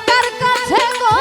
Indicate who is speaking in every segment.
Speaker 1: কার কাছে গো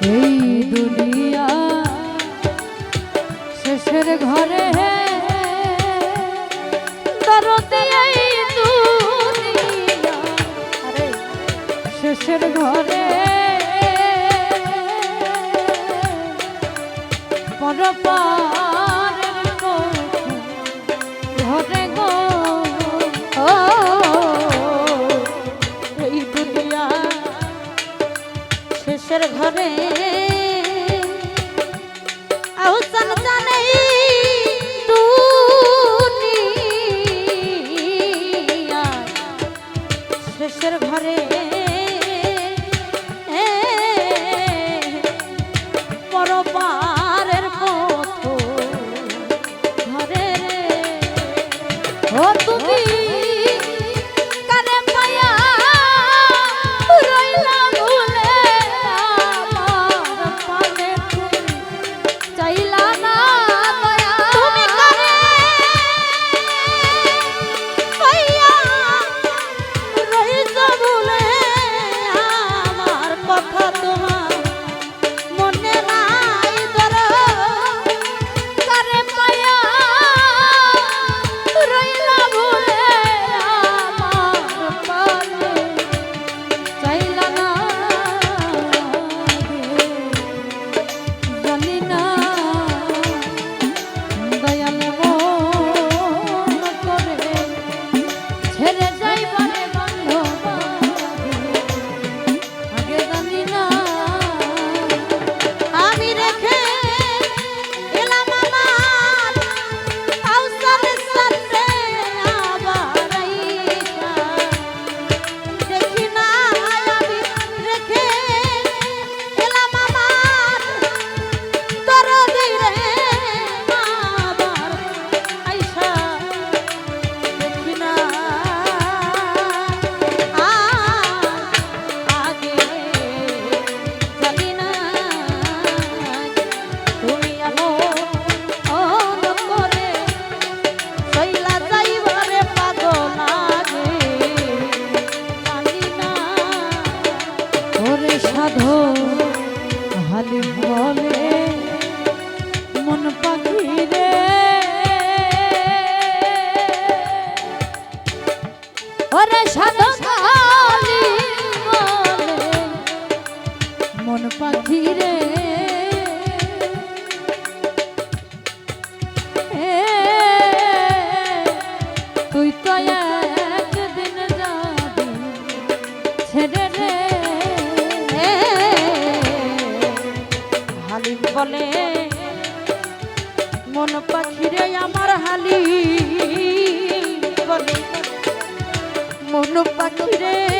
Speaker 1: এই দুনিয়া শেষের ঘরে দরদি এই দুনিয়া শেষের ঘরে পরপারের ঘরে গো এই দুনিয়া শেষের ঘরে আউসান জানে দুনিয়া শেষের ঘরে পরপারের পথ ঘরে ও তুমি কারে পায়া রইলা ভুলে আমার পানে তুমি চাইলা না দয়া তুমি কারে পায়া রইলা ভুলে আমার কথা তোমার মনে নাই ধরো কারে পায়া রইলা ভুলে আমার পানে চাইলা না জানি না দয়াল মন করে ছেড়ে যাইবারে বান্ধব আগে জানি না আমি রেখে এলাম আমার আউসানের সাথে আবার আইসা দেখি না আমি রেখে এলাম আমার দরদি রে আবার আইসা দেখি না আগে জানি না তুমি এমন করে চইলা যাইবারে পাগল আগে জানি না ওরে সাধু হালি বলে মন পাখি রে ওরে সাধু হালি বলে মন পাখি রে তুই তো একদিন যাবি ছেড়ে রে হালিম বলে মন পাখি রে আমার হালি বলে মন পাখি রে